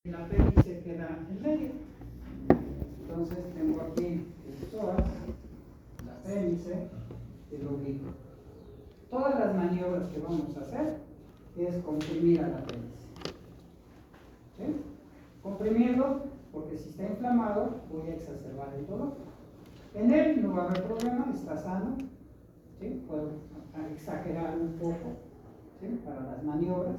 el apéndice queda en medio. Entonces tengo aquí el psoas, el apéndice y el oblicuo. Todas las maniobras que vamos a hacer es comprimir al apéndice. ¿Sí? Comprimirlo porque si está inflamado voy a exacerbar el dolor. En él no va a haber problema, está sano. ¿Sí? Puedo exagerar un poco, ¿sí?, para las maniobras,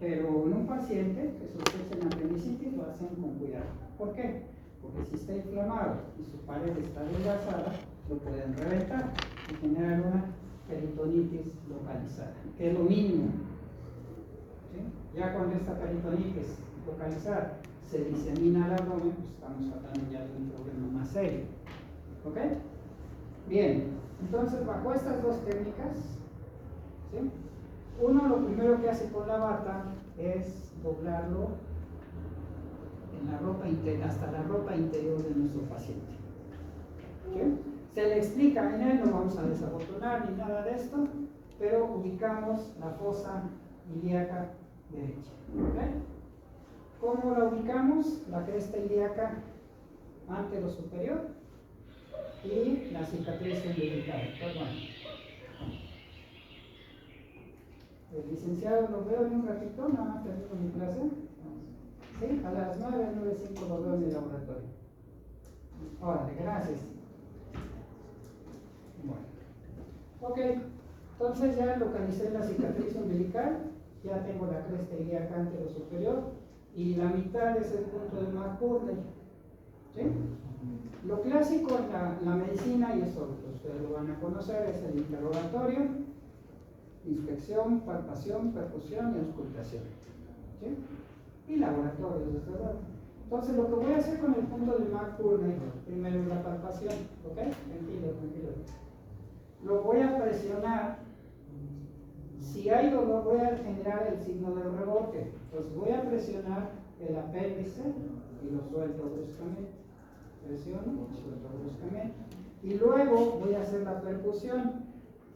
pero en un paciente que sufre en apendicitis lo hacen con cuidado. ¿Por qué? Porque si está inflamado y su pared está adelgazada, lo pueden reventar y generar una peritonitis localizada, que es lo mínimo. ¿Sí? Ya cuando esta peritonitis localizada se disemina al abdomen, pues estamos hablando ya de un problema más serio. ¿Ok? Bien, entonces bajo estas dos técnicas, ¿sí?, uno lo primero que hace con la bata es doblarlo en la ropa interior, hasta la ropa interior de nuestro paciente. ¿Sí? Se le explica, en él no vamos a desabotonar ni nada de esto, pero ubicamos la fosa ilíaca derecha. ¿Okay? ¿Cómo la ubicamos? La cresta ilíaca antero superior y la cicatriz umbilical. El licenciado lo veo en un ratito, nada más termino mi clase. ¿Sí? A las 9:05 lo veo en el laboratorio. Órale, gracias. Bueno. Ok, entonces ya localicé la cicatriz umbilical, ya tengo la cresta ilíaca antero superior y la mitad es el punto de McBurney. ¿Sí? Lo clásico en la medicina, y eso ustedes lo van a conocer, es el interrogatorio, inspección, palpación, percusión y auscultación. ¿Sí? Y laboratorios, desde luego. Entonces, lo que voy a hacer con el punto de McBurney, primero es la palpación. ¿Ok? Tranquilo, tranquilo. Lo voy a presionar. Si hay dolor, voy a generar el signo del rebote. Entonces, voy a presionar el apéndice y lo suelto bruscamente. Presiono, suelto bruscamente. Y luego voy a hacer la percusión.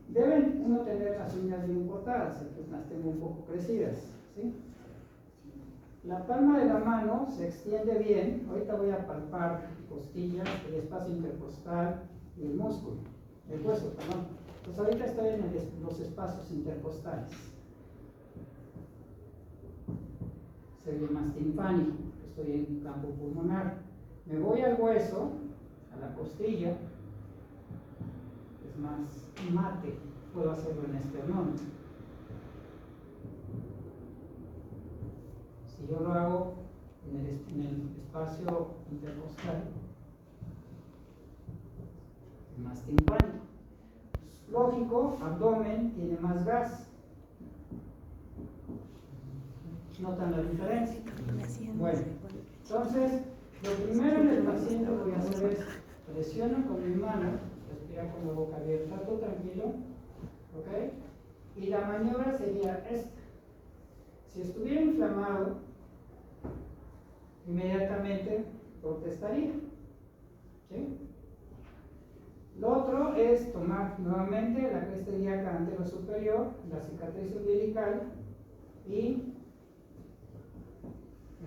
Deben uno tener las uñas bien cortadas, entonces las tengo un poco crecidas. ¿Sí? La palma de la mano se extiende bien. Ahorita voy a palpar costillas, el espacio intercostal y el músculo, el hueso, perdón. Pues ahorita estoy en los espacios intercostales. Sería más timpánico, estoy en campo pulmonar. Me voy al hueso, a la costilla, es más mate, puedo hacerlo en esternón. Si yo lo hago en el espacio intercostal, es más timpánico. Lógico, abdomen tiene más gas. ¿Notan la diferencia? Bueno, entonces, lo primero en el paciente voy a hacer es presiono con mi mano, respira con la boca abierta, todo tranquilo, ¿ok? Y la maniobra sería esta. Si estuviera inflamado, inmediatamente protestaría. ¿Sí? Lo otro es tomar nuevamente la cresta ilíaca antero superior, la cicatriz umbilical y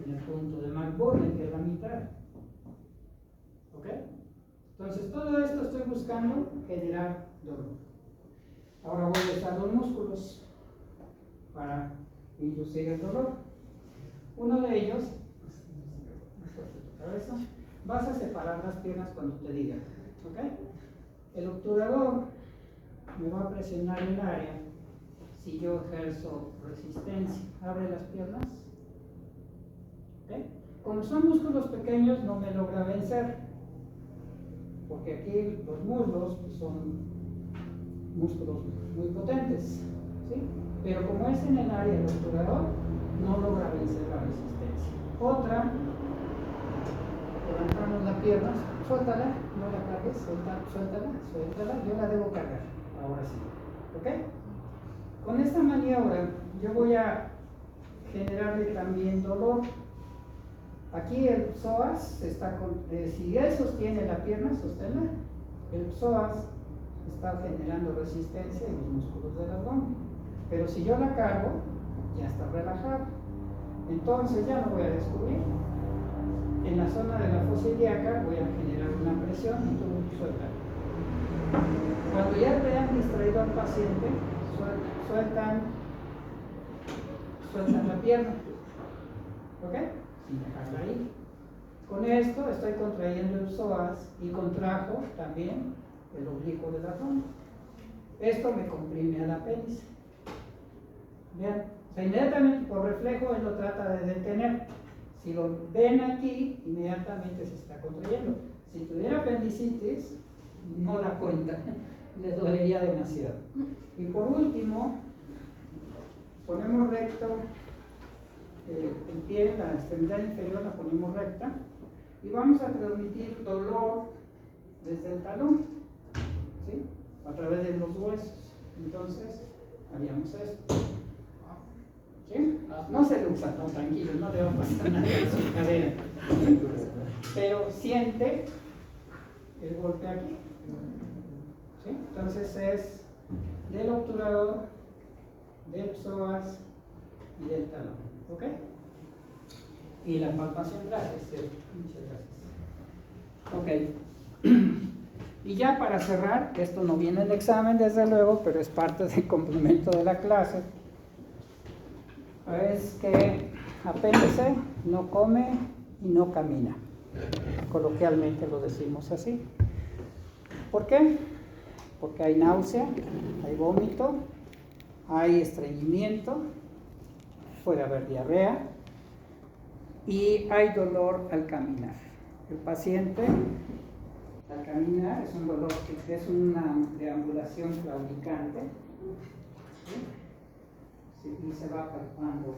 en el punto de McBurney, que es la mitad. ¿Ok? Entonces, todo esto estoy buscando generar dolor. Ahora voy a usar los músculos para inducir el dolor. Uno de ellos, vas a separar las piernas cuando te diga. ¿Ok? El obturador me va a presionar el área si yo ejerzo resistencia. Abre las piernas. ¿Okay? Como son músculos pequeños, no me logra vencer, porque aquí los muslos son músculos muy potentes. ¿Sí? Pero como es en el área del obturador, no logra vencer la resistencia. Otra, levantamos la pierna, suéltala, no la cargues, suéltala, yo la debo cargar, ahora sí. ¿Ok? Con esta maniobra yo voy a generarle también dolor. Aquí el psoas está si él sostiene la pierna, sosténla, el psoas está generando resistencia en los músculos del abdomen. Pero si yo la cargo, ya está relajado. Entonces ya no voy a descubrir. En la zona de la fosa ilíaca voy a generar una presión y tú sueltas. Cuando ya te han distraído al paciente, sueltan la pierna. ¿Ok? Sin dejarla ahí. Con esto estoy contrayendo el psoas y contrajo también el oblicuo de la zona. Esto me comprime al apéndice. Vean, o sea, inmediatamente por reflejo él lo trata de detener. Si lo ven aquí, inmediatamente se está contrayendo. Si tuviera apendicitis, no da cuenta, le dolería demasiado. Y por último, ponemos recto el pie, la extremidad inferior la ponemos recta y vamos a transmitir dolor desde el talón, ¿sí? A través de los huesos. Entonces, haríamos esto. ¿Sí? No se le usa, no, tranquilo, no le va a pasar nada en su cadera. Pero siente el golpe aquí. ¿Sí? Entonces es del obturador, del psoas y del talón. ¿Ok? Y la palpación, gracias. Muchas gracias. Ok. Y ya para cerrar, esto no viene en el examen desde luego, pero es parte del complemento de la clase. Es que apéndice no come y no camina. Coloquialmente lo decimos así. ¿Por qué? Porque hay náusea, hay vómito, hay estreñimiento, puede haber diarrea y hay dolor al caminar. El paciente al caminar es un dolor que es una deambulación claudicante, ¿sí? Y se va palpando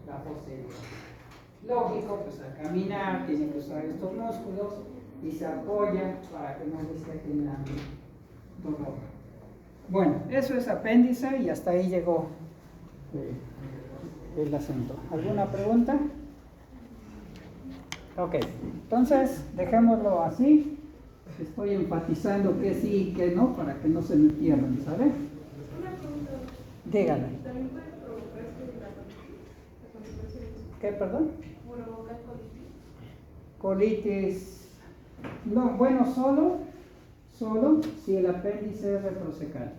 la posterior. Lógico, pues al caminar tiene que usar estos músculos y se apoya para que no le esté generando dolor. Bueno, eso es apéndice y hasta ahí llegó el asunto. ¿Alguna pregunta? Ok, entonces dejémoslo así. Estoy enfatizando que sí y que no para que no se me pierdan, ¿sabe? Una pregunta. Dígame. ¿También puede provocar la ¿Qué, perdón? ¿Provocar colitis? Colitis. No, bueno, solo si el apéndice es retrocecal.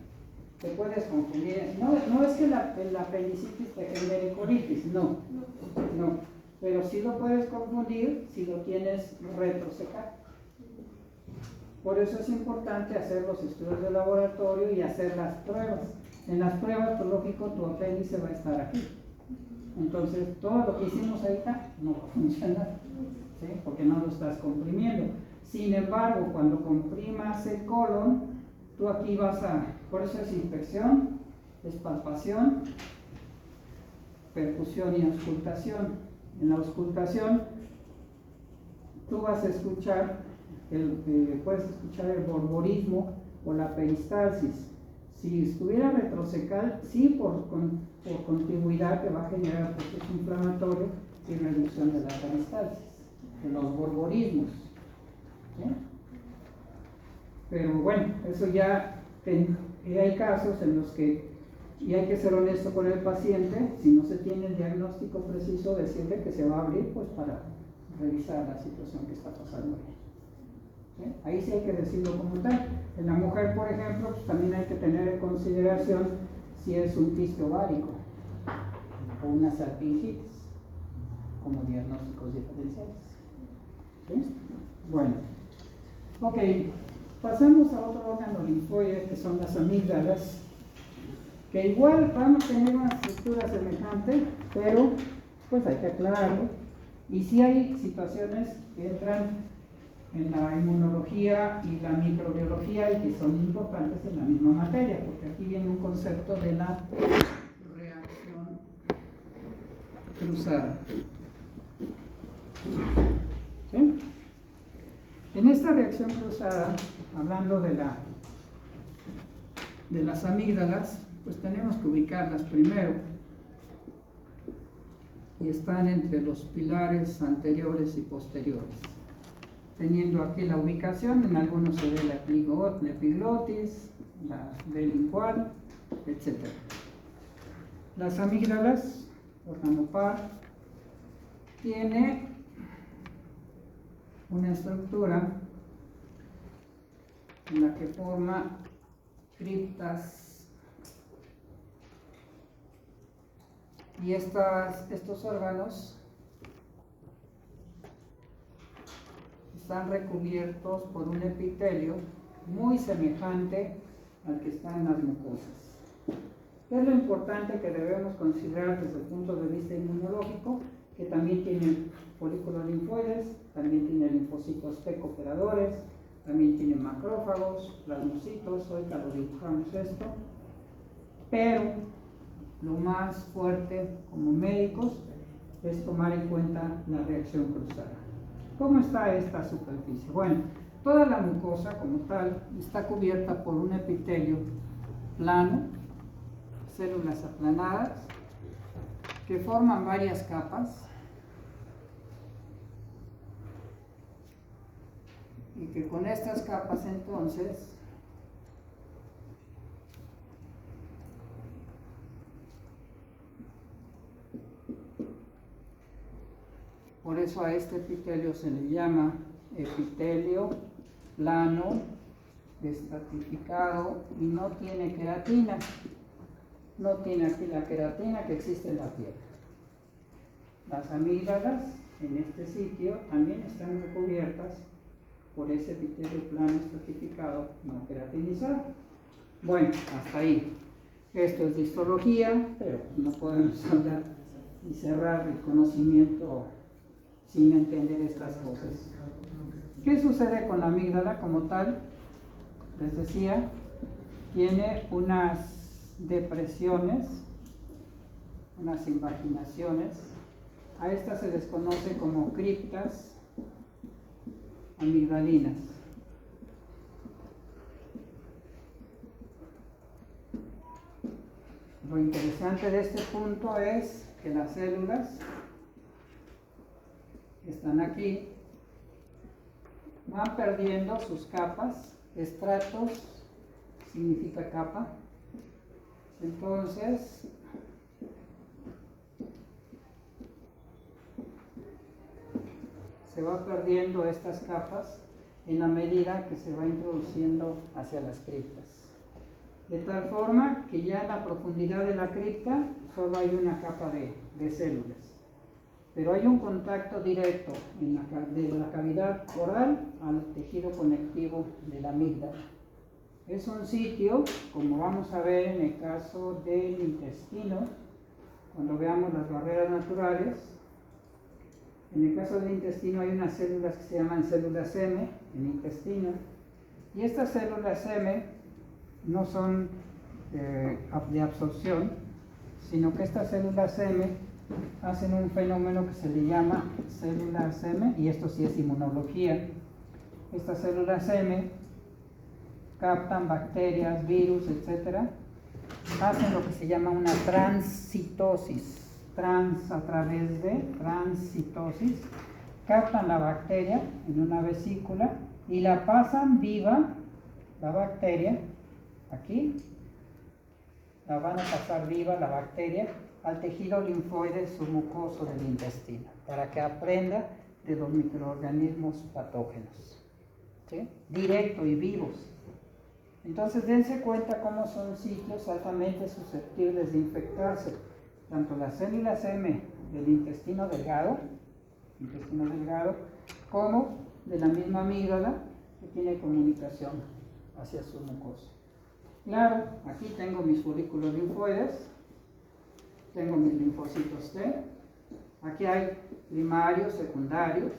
Te puedes confundir. No es que el apendicitis te genere colitis, no. Pero sí lo puedes confundir si lo tienes retrocecal. Por eso es importante hacer los estudios de laboratorio y hacer las pruebas. En las pruebas, pues lógico, tu apéndice va a estar aquí. Entonces, todo lo que hicimos ahorita no va a funcionar, ¿sí? Porque no lo estás comprimiendo. Sin embargo, cuando comprimas el colon, tú aquí vas a, por eso es inspección, es palpación, percusión y auscultación. En la auscultación, tú vas a escuchar, puedes escuchar el borborismo o la peristalsis. Si estuviera retrocecal, sí, por contigüidad te va a generar proceso inflamatorio y reducción de la peristalsis, de los borborismos. ¿Sí? Pero bueno, eso ya hay casos en los que, y hay que ser honesto con el paciente, si no se tiene el diagnóstico preciso, decirle que se va a abrir pues para revisar la situación que está pasando ahí. ¿Sí? Ahí sí hay que decirlo como tal. En la mujer, por ejemplo, pues también hay que tener en consideración si es un quiste ovárico o una salpingitis como diagnósticos diferenciales. ¿Sí? Bueno, ok, pasamos a otro órgano linfoide que son las amígdalas, que igual van a tener una estructura semejante, pero pues hay que aclararlo. Y sí hay situaciones que entran en la inmunología y la microbiología y que son importantes en la misma materia, porque aquí viene un concepto de la reacción cruzada. ¿Sí? En esta reacción cruzada, hablando de las amígdalas, pues tenemos que ubicarlas primero, y están entre los pilares anteriores y posteriores. Teniendo aquí la ubicación, en algunos se ve la epiglotis, la lingual, etc. Las amígdalas, órgano par, tiene una estructura en la que forma criptas, y estos órganos están recubiertos por un epitelio muy semejante al que está en las mucosas. ¿Qué es lo importante que debemos considerar desde el punto de vista inmunológico? Que también tiene folículos linfoides, también tiene linfocitos T cooperadores, también tiene macrófagos, plasmocitos, ahorita lo dibujamos esto, pero lo más fuerte como médicos es tomar en cuenta la reacción cruzada. ¿Cómo está esta superficie? Bueno, toda la mucosa como tal está cubierta por un epitelio plano, células aplanadas, que forman varias capas y que con estas capas entonces por eso a este epitelio se le llama epitelio plano, estratificado, y no tiene queratina. No tiene aquí la queratina que existe en la piel. Las amígdalas en este sitio también están recubiertas por ese epitelio plano estratificado no queratinizado. Bueno, hasta ahí. Esto es de histología, pero no podemos hablar y cerrar el conocimiento sin entender estas cosas. ¿Qué sucede con la amígdala como tal? Les decía, tiene unas depresiones, unas invaginaciones. A estas se les conoce como criptas amigdalinas. Lo interesante de este punto es que las células que están aquí van perdiendo sus capas, estratos significa capa, entonces se va perdiendo estas capas en la medida que se va introduciendo hacia las criptas. De tal forma que ya en la profundidad de la cripta solo hay una capa de células. Pero hay un contacto directo de la cavidad oral al tejido conectivo de la amígdala. Es un sitio, como vamos a ver en el caso del intestino, cuando veamos las barreras naturales. En el caso del intestino hay unas células que se llaman células M en el intestino, y estas células M no son de absorción, sino que estas células M hacen un fenómeno que se le llama células M, y esto sí es inmunología. Estas células M captan bacterias, virus, etc. Hacen lo que se llama una transcitosis. A través de transcitosis, captan la bacteria en una vesícula y la pasan viva, la bacteria, aquí, la van a pasar viva la bacteria al tejido linfoide submucoso del intestino, para que aprenda de los microorganismos patógenos, ¿sí? Directo y vivos. Entonces dense cuenta cómo son sitios altamente susceptibles de infectarse, tanto las células M del intestino delgado, como de la misma amígdala que tiene comunicación hacia su mucosa. Claro, aquí tengo mis folículos linfoides, tengo mis linfocitos T, aquí hay primarios, secundarios,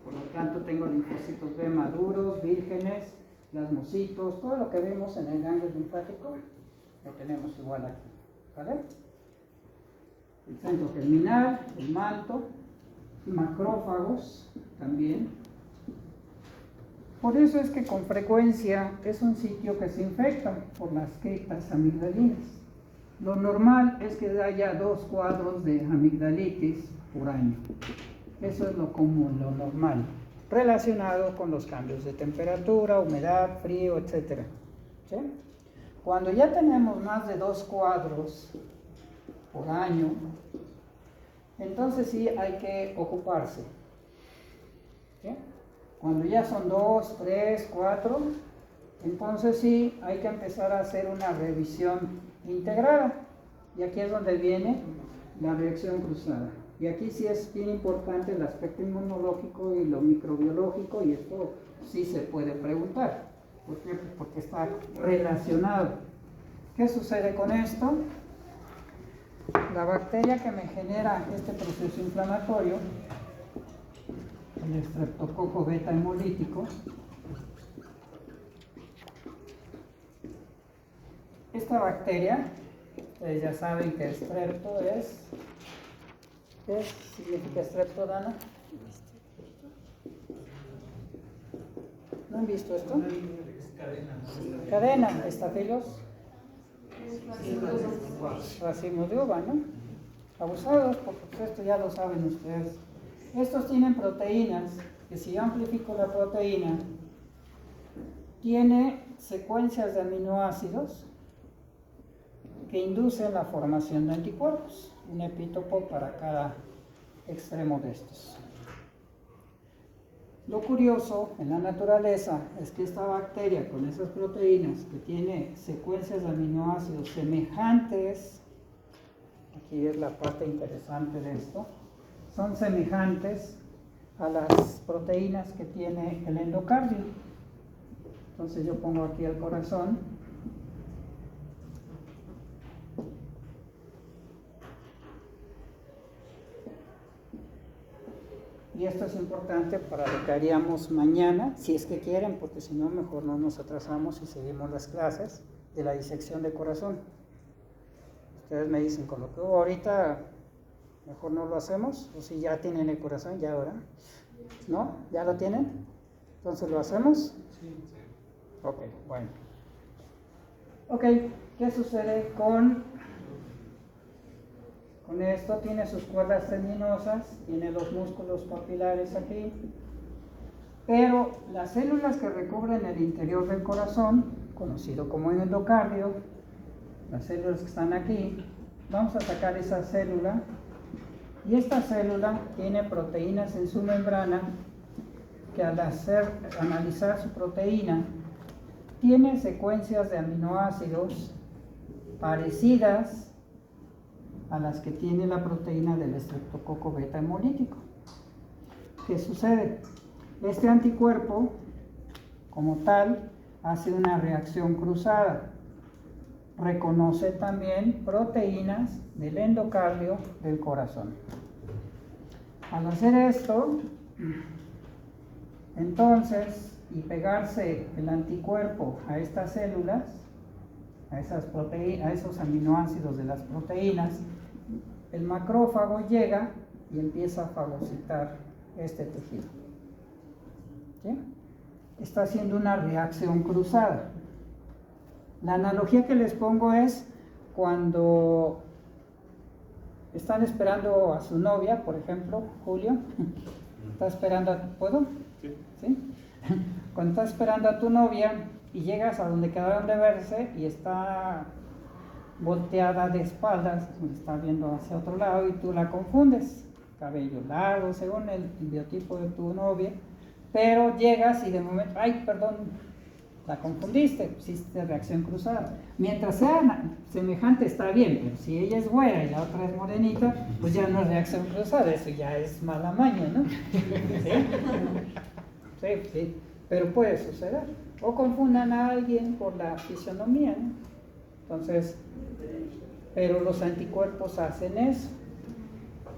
por lo tanto tengo linfocitos B maduros, vírgenes, plasmocitos, todo lo que vemos en el ganglio linfático lo tenemos igual aquí, ¿vale? El centro terminal, el manto, macrófagos también. Por eso es que con frecuencia es un sitio que se infecta por las criptas amigdalinas. Lo normal es que haya 2 cuadros de amigdalitis por año. Eso es lo común, lo normal, relacionado con los cambios de temperatura, humedad, frío, etc. ¿Sí? Cuando ya tenemos más de 2 cuadros por año, entonces sí hay que ocuparse. ¿Sí? Cuando ya son 2, 3, 4, entonces sí hay que empezar a hacer una revisión integrada. Y aquí es donde viene la reacción cruzada. Y aquí sí es bien importante el aspecto inmunológico y lo microbiológico, y esto sí se puede preguntar. ¿Por qué? Porque está relacionado. ¿Qué sucede con esto? La bacteria que me genera este proceso inflamatorio, el Streptococcus beta hemolítico, esta bacteria, ustedes ya saben que strepto ¿qué significa strepto, Dana? ¿No han visto esto? Cadena, estafilos, racimos de uva, ¿no? Abusados, porque esto ya lo saben ustedes. Estos tienen proteínas, que si yo amplifico la proteína, tiene secuencias de aminoácidos que inducen la formación de anticuerpos, un epítopo para cada extremo de estos. Lo curioso en la naturaleza es que esta bacteria con esas proteínas que tiene secuencias de aminoácidos semejantes, aquí es la parte interesante de esto, son semejantes a las proteínas que tiene el endocardio. Entonces yo pongo aquí el corazón. Y esto es importante para lo que haríamos mañana, si es que quieren, porque si no, mejor no nos atrasamos y seguimos las clases de la disección de corazón. Ustedes me dicen, con lo que hubo ahorita, mejor no lo hacemos, o si ya tienen el corazón, ya ahora. ¿No? ¿Ya lo tienen? Entonces, ¿lo hacemos? Sí. Ok, bueno. Ok, ¿qué sucede con esto? Tiene sus cuerdas tendinosas, tiene los músculos papilares aquí, pero las células que recubren el interior del corazón, conocido como endocardio, las células que están aquí, vamos a sacar esa célula, y esta célula tiene proteínas en su membrana que al analizar su proteína, tiene secuencias de aminoácidos parecidas a las que tiene la proteína del Streptococcus beta hemolítico. ¿Qué sucede? Este anticuerpo, como tal, hace una reacción cruzada. Reconoce también proteínas del endocardio del corazón. Al hacer esto, entonces, y pegarse el anticuerpo a estas células, a esos aminoácidos de las proteínas, el macrófago llega y empieza a fagocitar este tejido. ¿Sí? Está haciendo una reacción cruzada. La analogía que les pongo es cuando están esperando a su novia, por ejemplo, Julio, está esperando ¿puedo? Sí. ¿Sí? Cuando estás esperando a tu novia y llegas a donde quedaron de verse y está volteada de espaldas, está viendo hacia otro lado y tú la confundes, cabello largo según el biotipo de tu novia, pero llegas y de momento, ay, perdón, la confundiste, hiciste reacción cruzada. Mientras sea semejante está bien, pero si ella es güera y la otra es morenita, pues ya no es reacción cruzada, eso ya es mala maña, ¿no? ¿Sí? Sí, pero puede suceder. O confundan a alguien por la fisionomía, ¿no? Entonces, pero los anticuerpos hacen eso.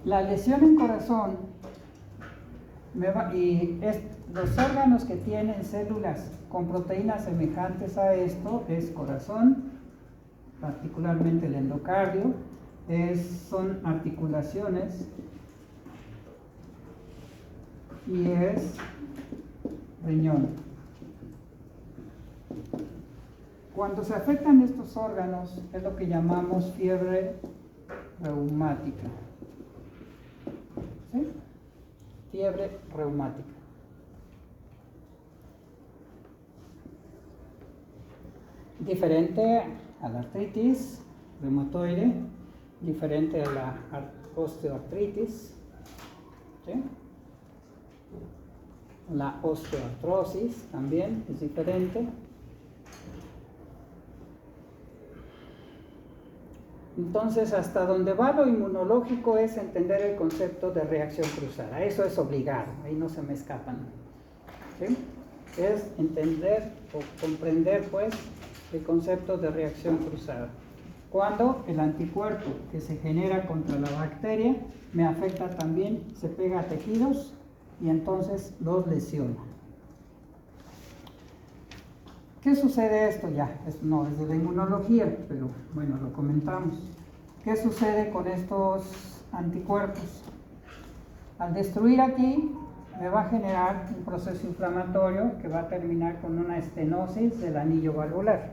La lesión en corazón los órganos que tienen células con proteínas semejantes a esto es corazón, particularmente el endocardio, son articulaciones y es riñón. Cuando se afectan estos órganos es lo que llamamos fiebre reumática. ¿Sí? Fiebre reumática. Diferente a la artritis reumatoide, diferente a la osteoartritis, ¿sí? La osteoartrosis también es diferente. Entonces, hasta donde va lo inmunológico es entender el concepto de reacción cruzada. Eso es obligado, ahí no se me escapan, ¿sí? Es entender o comprender, pues, el concepto de reacción cruzada. Cuando el anticuerpo que se genera contra la bacteria me afecta también, se pega a tejidos y entonces los lesiona. ¿Qué sucede esto ya? Esto no es de la inmunología, pero bueno, lo comentamos. ¿Qué sucede con estos anticuerpos? Al destruir aquí, me va a generar un proceso inflamatorio que va a terminar con una estenosis del anillo valvular.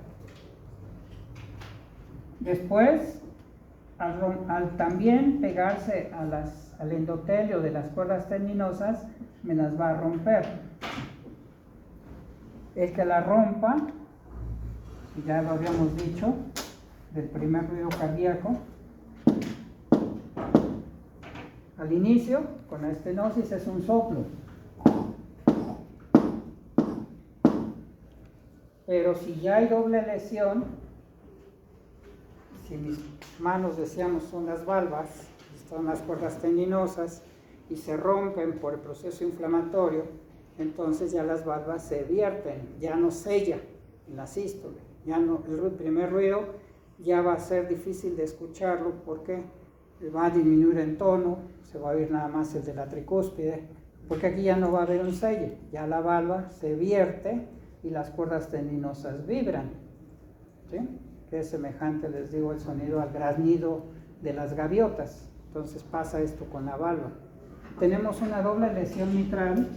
Después, al también pegarse al endotelio de las cuerdas tendinosas, me las va a romper. El que la rompa, ya lo habíamos dicho, del primer ruido cardíaco, al inicio, con la estenosis, es un soplo. Pero si ya hay doble lesión, si mis manos, decíamos, son las valvas, son las cuerdas tendinosas, y se rompen por el proceso inflamatorio, entonces ya las valvas se vierten, ya no sella en la sístole, ya no, el primer ruido ya va a ser difícil de escucharlo porque va a disminuir en tono, se va a oír nada más el de la tricúspide, porque aquí ya no va a haber un selle, ya la valva se vierte y las cuerdas tendinosas vibran, ¿sí? Que es semejante, les digo, el sonido al graznido de las gaviotas. Entonces pasa esto con la valva. Tenemos una doble lesión mitral,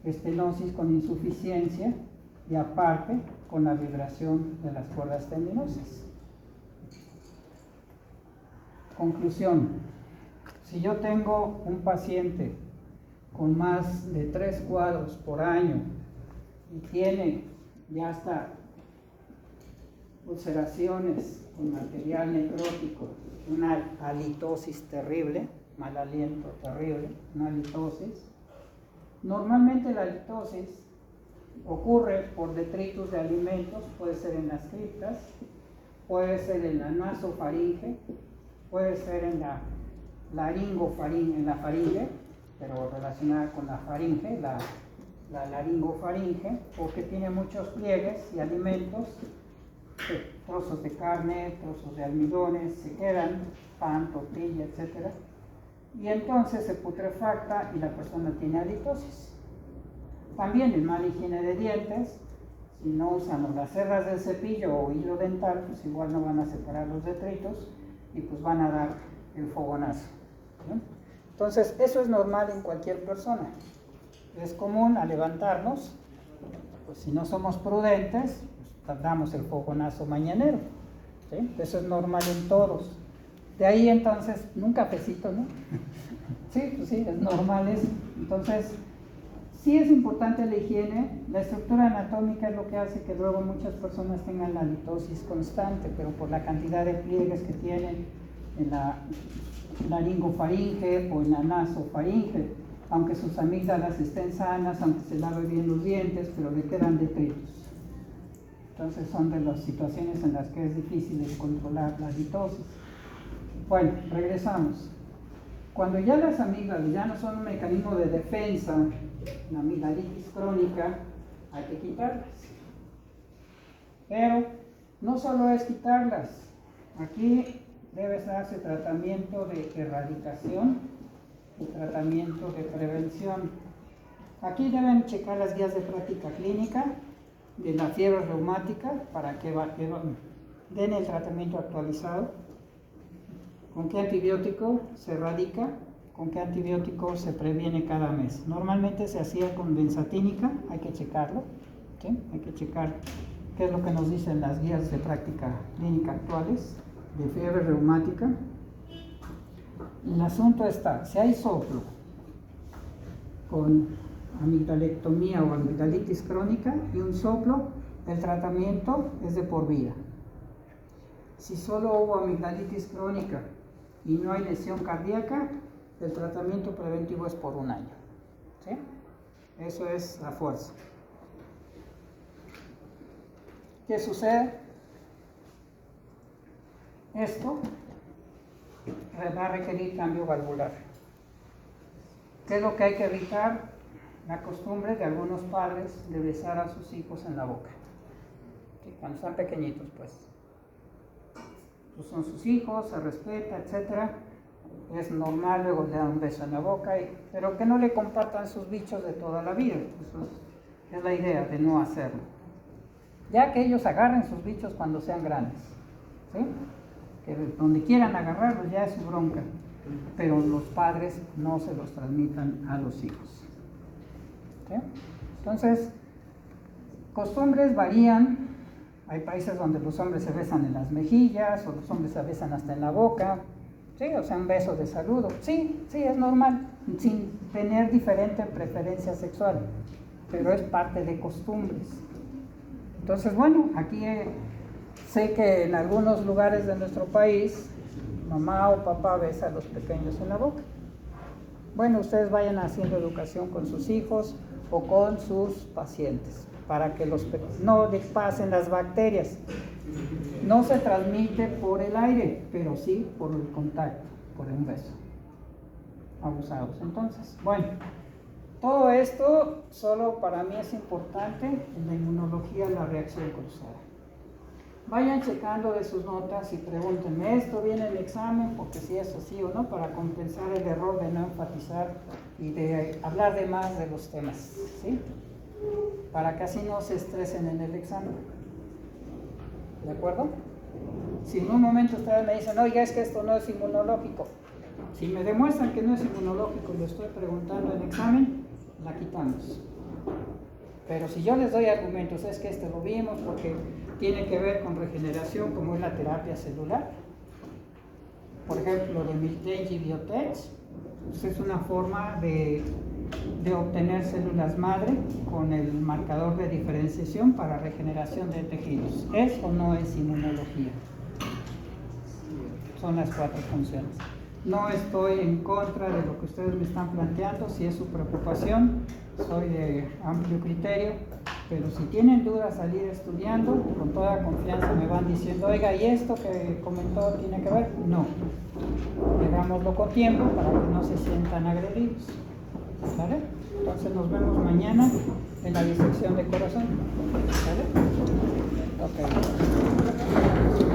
estenosis con insuficiencia y aparte con la vibración de las cuerdas tendinosas. Conclusión: si yo tengo un paciente con más de 3 cuadros por año y tiene ya hasta ulceraciones con material necrótico, una halitosis terrible, mal aliento terrible, una halitosis. Normalmente la halitosis ocurre por detritus de alimentos, puede ser en las criptas, puede ser en la nasofaringe, puede ser en la laringofaringe, en la faringe, pero relacionada con la faringe, la laringofaringe, porque tiene muchos pliegues y alimentos, trozos de carne, trozos de almidones, se quedan, pan, tortilla, etc. Y entonces se putrefacta y la persona tiene halitosis. También en mala higiene de dientes, si no usan las cerdas del cepillo o hilo dental, pues igual no van a separar los detritos y pues van a dar el fogonazo, ¿no? Entonces eso es normal en cualquier persona. Es común al levantarnos, pues si no somos prudentes, pues damos el fogonazo mañanero, ¿sí? Eso es normal en todos. De ahí entonces, un cafecito, ¿no? Sí, pues sí, es normal eso. Entonces, sí es importante la higiene. La estructura anatómica es lo que hace que luego muchas personas tengan la halitosis constante, pero por la cantidad de pliegues que tienen en la laringofaringe o en la nasofaringe, aunque sus amígdalas estén sanas, aunque se lave bien los dientes, pero le quedan detritos. Entonces son de las situaciones en las que es difícil controlar la halitosis. Bueno, regresamos. Cuando ya las amígdalas ya no son un mecanismo de defensa, la amigdalitis crónica, hay que quitarlas. Pero no solo es quitarlas, aquí debe darse tratamiento de erradicación y tratamiento de prevención. Aquí deben checar las guías de práctica clínica de la fiebre reumática para que den el tratamiento actualizado. ¿Con qué antibiótico se erradica? ¿Con qué antibiótico se previene cada mes? Normalmente se hacía con benzatínica, hay que checarlo, ¿sí? Hay que checar qué es lo que nos dicen las guías de práctica clínica actuales de fiebre reumática. El asunto está, si hay soplo con amigdalectomía o amigdalitis crónica y un soplo, el tratamiento es de por vida. Si solo hubo amigdalitis crónica y no hay lesión cardíaca, el tratamiento preventivo es por 1 año. ¿Sí? Eso es la fuerza. ¿Qué sucede? Esto va a requerir cambio valvular. ¿Qué es lo que hay que evitar? La costumbre de algunos padres de besar a sus hijos en la boca. ¿Sí? Cuando están pequeñitos, pues son sus hijos, se respeta, etc. Es normal luego le dan un beso en la boca, pero que no le compartan sus bichos de toda la vida. Eso es la idea de no hacerlo. Ya que ellos agarren sus bichos cuando sean grandes. ¿Sí? Que donde quieran agarrarlos ya es su bronca, pero los padres no se los transmitan a los hijos. ¿Sí? Entonces, costumbres varían. Hay países donde los hombres se besan en las mejillas o los hombres se besan hasta en la boca. ¿Sí? O sea, un beso de saludo. Sí, es normal, sin tener diferente preferencia sexual, pero es parte de costumbres. Entonces, bueno, aquí sé que en algunos lugares de nuestro país, mamá o papá besa a los pequeños en la boca. Bueno, ustedes vayan haciendo educación con sus hijos o con sus pacientes, para que no les pasen las bacterias. No se transmite por el aire, pero sí por el contacto, por un beso. Abusados. Entonces, bueno, todo esto solo para mí es importante en la inmunología, la reacción cruzada. Vayan checando de sus notas y pregúntenme, ¿esto viene en el examen? Porque si es así o no, para compensar el error de no enfatizar y de hablar de más de los temas, ¿sí? Para que así no se estresen en el examen. ¿De acuerdo? Si en un momento ustedes me dicen, oiga, es que esto no es inmunológico. Si me demuestran que no es inmunológico y lo estoy preguntando en examen, la quitamos. Pero si yo les doy argumentos, es que este lo vimos porque tiene que ver con regeneración, como es la terapia celular. Por ejemplo, de Miltenyi Biotech, pues es una forma de obtener células madre con el marcador de diferenciación para regeneración de tejidos. ¿Es o no es inmunología? Son las 4 funciones. No estoy en contra de lo que ustedes me están planteando, si es su preocupación, soy de amplio criterio, pero si tienen dudas al ir estudiando, con toda confianza me van diciendo, oiga, ¿y esto que comentó tiene que ver? No. Hagámoslo con tiempo para que no se sientan agredidos. ¿Vale? Entonces nos vemos mañana en la disección de corazón. ¿Vale? Ok.